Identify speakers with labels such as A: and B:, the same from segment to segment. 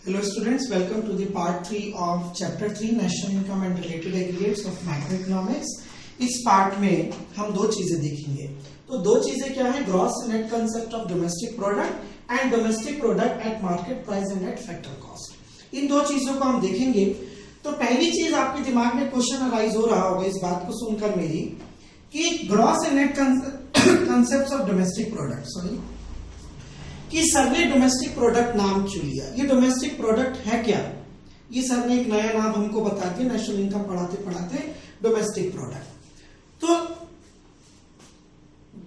A: Hello students, welcome to the part 3 of chapter 3 national income and related aggregates of macroeconomics। इस part में हम दो चीजें देखेंगे। तो दो चीजें क्या है, gross net concept of domestic product and domestic product at market price and at factor cost. इन दो चीजों को हम देखेंगे। तो पहली चीज आपके दिमाग में क्वेश्चन अराइज हो रहा होगा इस बात को सुनकर मेरी कि gross and net concept of domestic product कि सर ने डोमेस्टिक प्रोडक्ट नाम क्यों लिया, ये डोमेस्टिक प्रोडक्ट है क्या। ये सर ने एक नया नाम हमको बता दिया नेशनल इनकम पढ़ाते पढ़ाते, डोमेस्टिक प्रोडक्ट। तो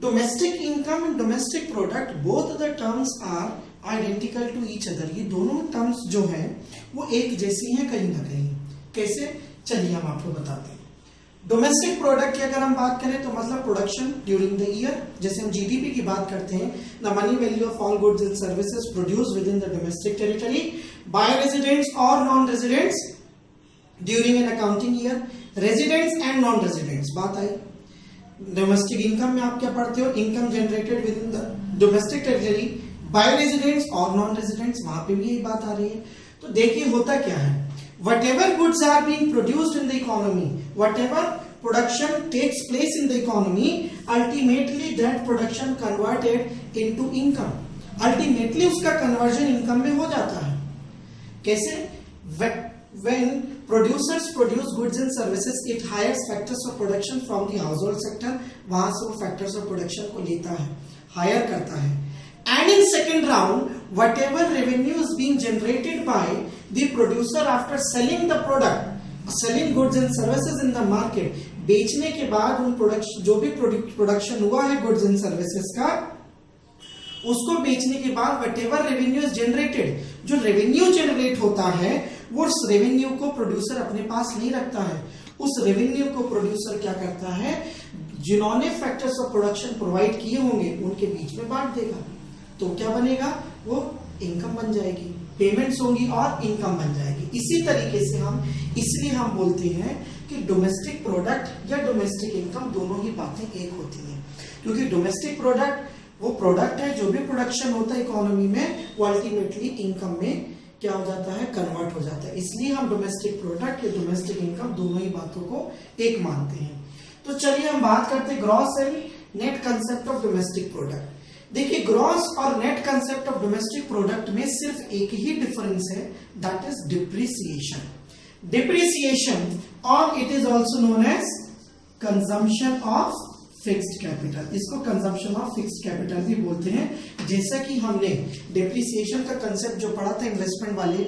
A: domestic income and domestic product both the terms are identical to each other. ये दोनों टर्म्स जो है वो एक जैसी हैं कहीं ना कहीं। कैसे, चलिए हम आपको बताते हैं। डोमेस्टिक प्रोडक्ट की अगर हम बात करें तो मतलब प्रोडक्शन ड्यूरिंग द ईयर, जैसे हम जीडीपी की बात करते हैं, the money value of all goods and services produced with in the domestic territory by residents और non residents during an accounting year. Residents and non residents बात आई। Domestic income में आप क्या पढ़ते हो, income generated with in the domestic territory by residents और non residents, वहां पे भी यही बात आ रही है। तो देखिए होता क्या है, whatever goods are being produced in the economy, whatever production takes place in the economy, ultimately that production converted into income, ultimately उसका conversion income में हो जाता है। कैसे, when producers produce goods and services, it hires factors of production from the household sector, वहां से वो factors of production को लेता है, hire करता है। And in second round, whatever revenue is being generated by the producer after selling the product, selling goods and services in the market, बेचने के बाद उन प्रोडक्शन जो भी प्रोडक्शन हुआ है गुड्स एंड सर्विसेज का, उसको बेचने के बाद whatever revenue is generated, जो रेवेन्यू जनरेट होता है वो उस रेवेन्यू को प्रोड्यूसर अपने पास नहीं रखता है। उस रेवेन्यू को प्रोड्यूसर क्या करता है, जिन्होंने फैक्टर्स ऑफ प्रोडक्शन प्रोवाइड किए होंगे उनके बीच में बांट देगा। तो क्या बनेगा, वो इनकम बन जाएगी, पेमेंट्स होंगी और इनकम बन जाएगी। इसी तरीके से इसलिए हम बोलते हैं कि डोमेस्टिक प्रोडक्ट या डोमेस्टिक इनकम दोनों ही बातें एक होती हैं, क्योंकि डोमेस्टिक प्रोडक्ट वो प्रोडक्ट है जो भी प्रोडक्शन होता है इकोनॉमी में, वो अल्टीमेटली इनकम में क्या हो जाता है, कन्वर्ट हो जाता है। इसलिए हम डोमेस्टिक प्रोडक्ट या डोमेस्टिक इनकम दोनों ही बातों को एक मानते हैं। तो चलिए हम बात करते हैं gross and net concept of domestic product. देखिए ग्रॉस और net concept of domestic product में सिर्फ एक ही डिफरेंस है, दैट इज डिप्रिसिएशन। डिप्रिसिएशन और it is also known as consumption of fixed capital. इसको कंजम्पशन ऑफ फिक्स्ड कैपिटल भी बोलते हैं। जैसा कि हमने डिप्रिसिएशन का कंसेप्ट जो पढ़ा था इन्वेस्टमेंट वाले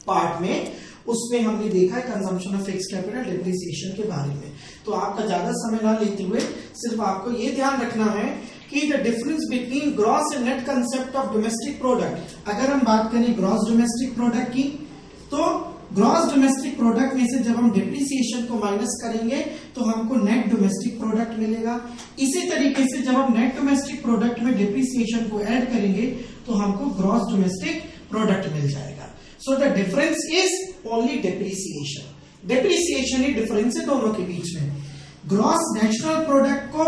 A: पार्ट में, उसमें हमने देखा है consumption of fixed capital depreciation के बारे में। तो आपका ज्यादा समय ना लेते हुए सिर्फ आपको ये ध्यान रखना है कि the difference between gross and net concept of domestic product. अगर हम बात करें ग्रॉस डोमेस्टिक प्रोडक्ट की, तो ग्रॉस डोमेस्टिक प्रोडक्ट में से जब हम डिप्रिसिएशन को माइनस करेंगे तो हमको नेट डोमेस्टिक प्रोडक्ट मिलेगा। इसी तरीके से जब हम नेट डोमेस्टिक प्रोडक्ट में डिप्रिसिएशन को ऐड करेंगे तो हमको ग्रॉस डोमेस्टिक प्रोडक्ट मिल जाएगा। So the difference is only depreciation. Depreciation he difference है दोनों के बीच में। ग्रॉस नेशनल प्रोडक्ट को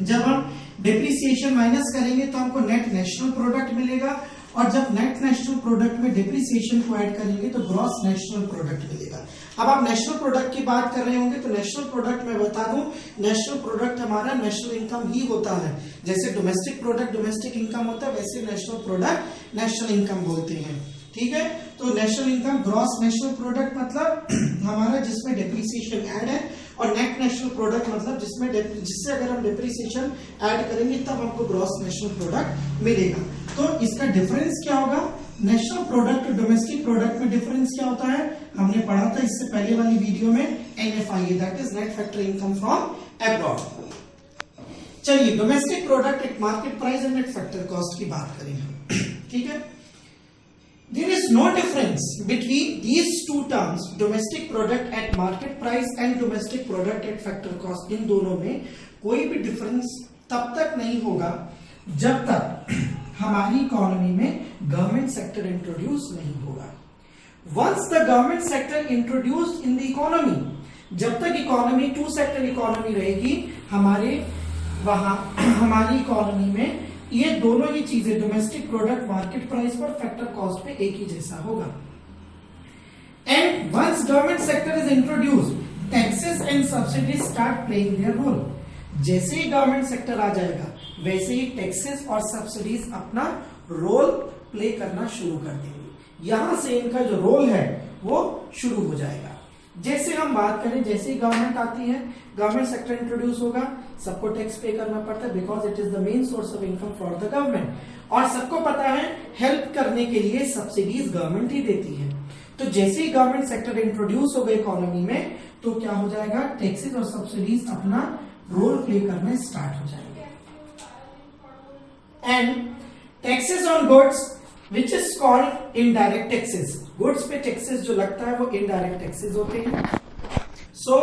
A: जब हम डिप्रिसिएशन माइनस करेंगे तो हमको नेट नेशनल प्रोडक्ट मिलेगा, और जब नेट नेशनल प्रोडक्ट में डिप्रिसिएशन को ऐड करेंगे तो ग्रॉस नेशनल प्रोडक्ट मिलेगा। अब आप नेशनल प्रोडक्ट की बात कर रहे होंगे तो नेशनल प्रोडक्ट में बता दूं, नेशनल प्रोडक्ट हमारा नेशनल इनकम ही होता है। जैसे डोमेस्टिक प्रोडक्ट डोमेस्टिक इनकम होता है, वैसे नेशनल प्रोडक्ट नेशनल इनकम बोलते हैं। ठीक है, तो national income gross national product मतलब हमारा जिसमें डिप्रिसिएशन ऐड है, और नेट नेशनल प्रोडक्ट मतलब जिससे अगर हम डिप्रिसिएशन ऐड करेंगे तब हमको ग्रॉस नेशनल प्रोडक्ट मिलेगा। तो इसका डिफरेंस क्या होगा, नेशनल प्रोडक्ट और डोमेस्टिक प्रोडक्ट में डिफरेंस क्या होता है, हमने पढ़ा था इससे पहले वाली वीडियो में, NFI, that is net factor income from abroad. चलिए domestic product at market price and net factor cost की बात करें हम। ठीक है, there is no difference between these two terms, domestic product at market price and domestic product at factor cost। इन दोनों में कोई भी डिफरेंस तब तक नहीं होगा जब तक हमारी इकोनॉमी में गवर्नमेंट सेक्टर इंट्रोड्यूस नहीं होगा। Once the government sector introduced in the economy, जब तक इकोनॉमी टू सेक्टर इकोनॉमी रहेगी, हमारी इकोनॉमी में ये दोनों ही चीजें डोमेस्टिक प्रोडक्ट मार्केट प्राइस पर फैक्टर कॉस्ट पे एक ही जैसा होगा। And once government sector is introduced, taxes and subsidies start playing their role. जैसे ही गवर्नमेंट सेक्टर आ जाएगा वैसे ही टैक्सेस और सब्सिडीज अपना रोल प्ले करना शुरू कर देंगे। यहां से इनका जो रोल है वो शुरू हो जाएगा। जैसे हम बात करें, जैसे ही गवर्नमेंट आती है, गवर्नमेंट सेक्टर इंट्रोड्यूस होगा, सबको टैक्स पे करना पड़ता है because it is the main source of income for the government. और सबको पता है हेल्प करने के लिए सब्सिडीज गवर्नमेंट ही देती है। तो जैसे ही गवर्नमेंट सेक्टर इंट्रोड्यूस हो गए इकोनॉमी में, तो क्या हो जाएगा, टैक्सेस और सब्सिडीज अपना रोल प्ले करने स्टार्ट हो जाएंगे। And taxes on goods which is called indirect taxes, goods पे टैक्सेस जो लगता है वो इनडायरेक्ट टैक्सेस होते हैं। सो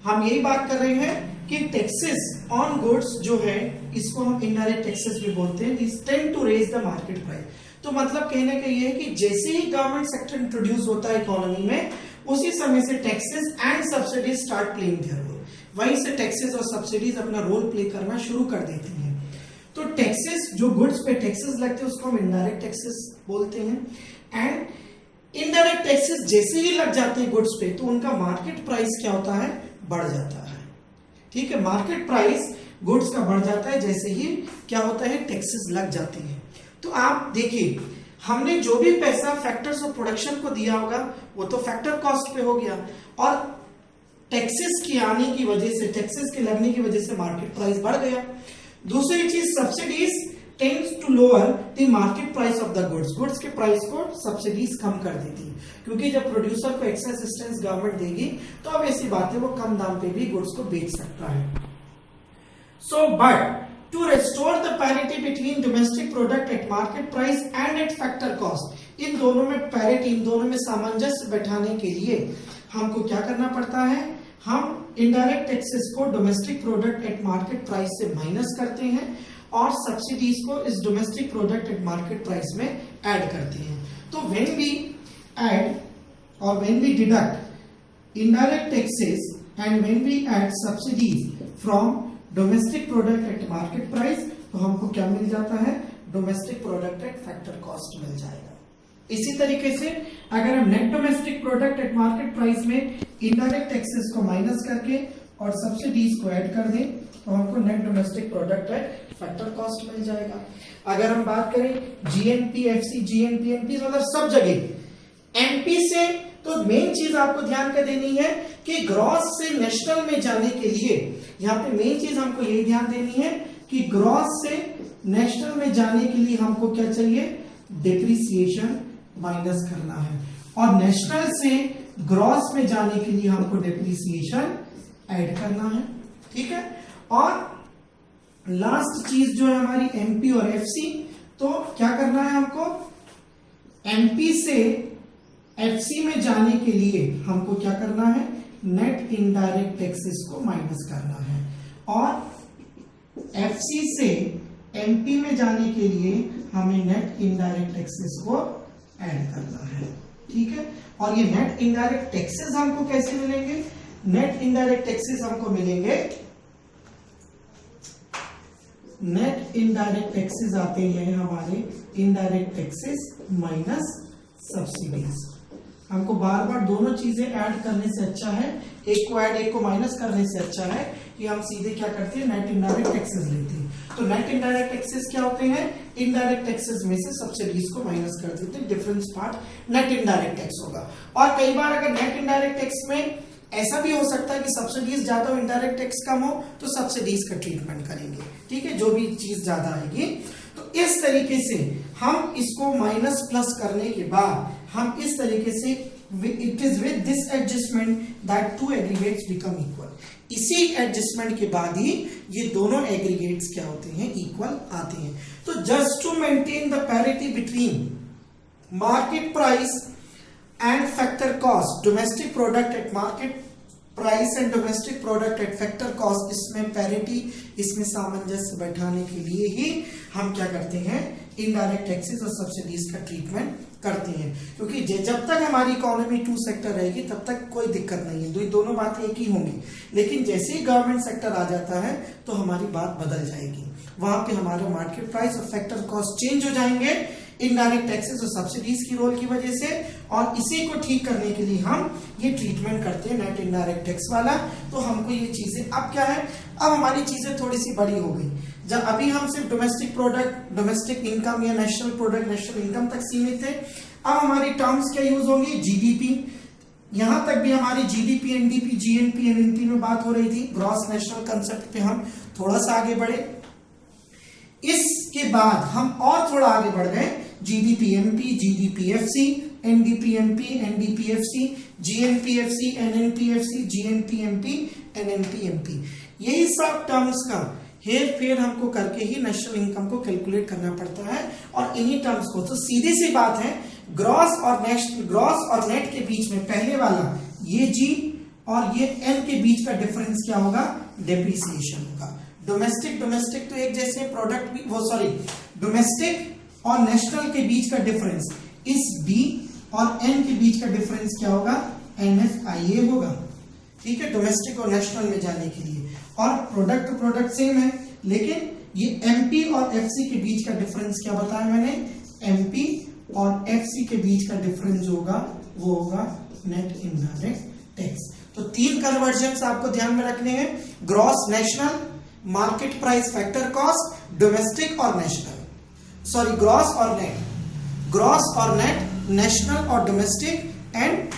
A: हम यही बात कर रहे हैं कि टैक्सेस ऑन गुड्स जो है इसको हम इनडायरेक्ट टैक्सेस भी बोलते हैं। This tend to raise the market price. तो मतलब कहने का ये है कि जैसे ही गवर्नमेंट सेक्टर इंट्रोड्यूस होता है इकोनॉमी में, उसी समय से taxes and subsidies start playing their role. वहीं से टैक्सेस और सब्सिडीज अपना रोल प्ले करना शुरू कर देती हैं। तो टैक्सेस जो गुड्स पे टैक्सेस लगते हैं उसको हम इनडायरेक्ट टैक्सेस बोलते हैं। एंड इनडायरेक्ट टैक्सेस जैसे ही लग जाते हैं गुड्स पे, तो उनका मार्केट प्राइस क्या होता है, बढ़ जाता है। ठीक है, मार्केट प्राइस गुड्स का बढ़ जाता है जैसे ही क्या होता है, टैक्सेस लग जाते हैं। तो आप देखिए, हमने जो भी पैसा फैक्टर्स ऑफ प्रोडक्शन को दिया होगा वो तो फैक्टर कॉस्ट पे हो गया, और टैक्सेस की आने की वजह से, टैक्सेस के लगने की वजह से मार्केट प्राइस बढ़ गया। दूसरी चीज, subsidies tends to lower the market price of the goods, goods के प्राइस को सब्सिडीज कम कर देती है, क्योंकि जब प्रोड्यूसर को एक्स्ट्रा असिस्टेंस गवर्नमेंट देगी तो अब ऐसी बात है वो कम दाम पे भी गुड्स को बेच सकता है। So but to restore the parity between domestic product at market price and at factor cost, इन दोनों में पैरिटी, इन दोनों में सामंजस्य बैठाने के लिए हमको क्या करना पड़ता है, हम इनडायरेक्ट टैक्सेस को domestic product at market price से माइनस करते हैं और सब्सिडीज को इस domestic product at market price में ऐड करते हैं। तो व्हेन वी ऐड और when we deduct indirect taxes and when we add subsidies from domestic product at market price, तो हमको क्या मिल जाता है, domestic product at factor cost मिल जाएगा। इसी तरीके से अगर हम net domestic product at market price में इनडायरेक्ट टैक्सेस को माइनस करके और सब्सिडीज को ऐड कर दें, तो हमको net domestic product at factor cost मिल जाएगा। अगर हम बात करें जीएनपी, एफसी, जीएनपी, एनपी, मतलब सब जगह एमपी से, तो मेन चीज आपको ध्यान कर देनी है कि ग्रॉस से नेशनल में जाने के लिए, यहाँ पे मेन चीज हमको यही ध्यान देनी है कि ग्रॉस से नेशनल में जाने के लिए हमको क्या चाहिए, डिप्रिसिएशन माइनस करना है, और नेशनल से ग्रॉस में जाने के लिए हमको डिप्रिसिएशन ऐड करना है। ठीक है, और लास्ट चीज जो है हमारी एमपी और एफसी, तो क्या करना है हमको, एमपी से एफसी में जाने के लिए हमको क्या करना है, नेट इनडायरेक्ट टैक्सेस को माइनस करना है, और एफसी से एमपी में जाने के लिए हमें नेट इनडायरेक्ट टैक्सेस को ऐड करना है। ठीक है, और ये नेट इनडायरेक्ट टैक्सेस हमको कैसे मिलेंगे, नेट इनडायरेक्ट टैक्सेस हमको मिलेंगे, नेट इनडायरेक्ट टैक्सेस आते हैं हमारे इनडायरेक्ट टैक्सेस माइनस सब्सिडीज। हमको बार बार दोनों चीजें ऐड करने से अच्छा है, एक को ऐड एक को माइनस करने से अच्छा है कि हम सीधे क्या करते हैं, नेट इनडायरेक्ट टैक्सेस लेते हैं। तो नेट इनडायरेक्ट टैक्सेस क्या होते हैं, इनडायरेक्ट टैक्सेस में से सब्सिडीज को माइनस कर देते हैं, difference part net indirect tax होगा। और कई बार अगर नेट इनडायरेक्ट टैक्स में ऐसा भी हो सकता है कि सब्सिडीज ज्यादा हो, इनडायरेक्ट टैक्स कम हो, तो सब्सिडीज का ट्रीटमेंट करेंगे। ठीक है, जो भी चीज ज्यादा आएगी, तो इस तरीके से हम इसको माइनस प्लस करने के बाद हम इस तरीके से, it is with this adjustment that two aggregates become equal, इसी एडजस्टमेंट के बाद ही ये दोनों एग्रीगेट्स क्या होते हैं, इक्वल आते हैं। तो just to maintain the parity between market price and factor cost, domestic product at market price and domestic product at factor cost, इसमें पैरिटी, इसमें सामंजस्य बैठाने के लिए ही हम क्या करते हैं, इनडायरेक्ट टैक्सेस और सब्सिडीज का ट्रीटमेंट करते हैं। क्योंकि जब तक हमारी इकोनॉमी टू सेक्टर रहेगी तब तक कोई दिक्कत नहीं है, दोनों बातें एक ही होंगी। लेकिन जैसे ही गवर्नमेंट सेक्टर आ जाता है तो हमारी बात बदल जाएगी, वहां पे हमारे मार्केट प्राइस और फैक्टर कॉस्ट चेंज हो जाएंगे इनडायरेक्ट टैक्सेस और सब्सिडीज की रोल की वजह से। और इसी को ठीक करने के लिए हम ये ट्रीटमेंट करते हैं नेट इनडायरेक्ट टैक्स वाला। तो हमको ये चीजें अब क्या है, अब हमारी चीजें थोड़ी सी बड़ी हो गई। जब अभी हम सिर्फ डोमेस्टिक प्रोडक्ट, डोमेस्टिक इनकम या नेशनल प्रोडक्ट, नेशनल इनकम तक सीमित थे, अब हमारी टर्म्स क्या यूज होंगी, जीडीपी। यहां तक भी हमारी जीडीपी, एनडीपी, जीएनपी, एनएनपी में बात हो रही थी। ग्रॉस नेशनल कंसेप्ट पे हम थोड़ा सा आगे बढ़े। इसके बाद हम और थोड़ा आगे बढ़ गए, जीडीपीएमपी, जीडीपीएफसी, एनडीपीएमपी, एनडीपीएफसी, जीएनपीएफसी, एनएनपीएफसी, जीएनपीएमपी, एनएनपीएमपी। यही सब टर्म्स का हेर फेर हमको करके ही नेशनल इनकम को कैलकुलेट करना पड़ता है। और इन्हीं टर्म्स को, तो सीधी सी बात है, ग्रॉस और नेट के बीच में पहले वाला ये जी और ये एन के बीच का डिफरेंस क्या होगा, डेप्रिसिएशन होगा। डोमेस्टिक तो एक जैसे प्रोडक्ट भी, वो सॉरी, डोमेस्टिक और नेशनल के बीच का डिफरेंस, इस बी और एन के बीच का डिफरेंस क्या होगा, NFIA होगा। ठीक है, डोमेस्टिक और नेशनल में जाने के लिए। और प्रोडक्ट सेम है, लेकिन ये एमपी और एफसी के बीच का डिफरेंस क्या बताया मैंने, एमपी और एफसी के बीच का डिफरेंस होगा, वो होगा नेट इनडायरेक्ट टैक्स। तो 3 कन्वर्जन्स आपको ध्यान में रखने हैं, gross national, market price factor cost, domestic और नेशनल, सॉरी ग्रॉस और नेट, नेशनल और domestic, and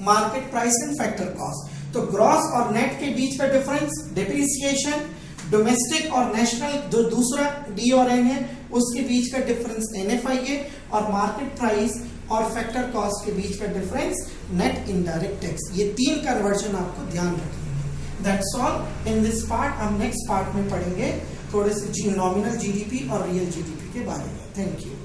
A: market price and factor cost. तो ग्रॉस और नेट के बीच का डिफरेंस डेप्रिसिएशन, डोमेस्टिक और नेशनल जो दूसरा डी और एन है उसके बीच का डिफरेंस NFIA, और मार्केट प्राइस और फैक्टर कॉस्ट के बीच का डिफरेंस नेट इनडायरेक्ट टैक्स। ये 3 कन्वर्जन आपको ध्यान रखने हैं। That's all in this part. हम नेक्स्ट पार्ट में पढ़ेंगे थोड़े से नॉमिनल जीडीपी और रियल जीडीपी के बारे में। Thank you.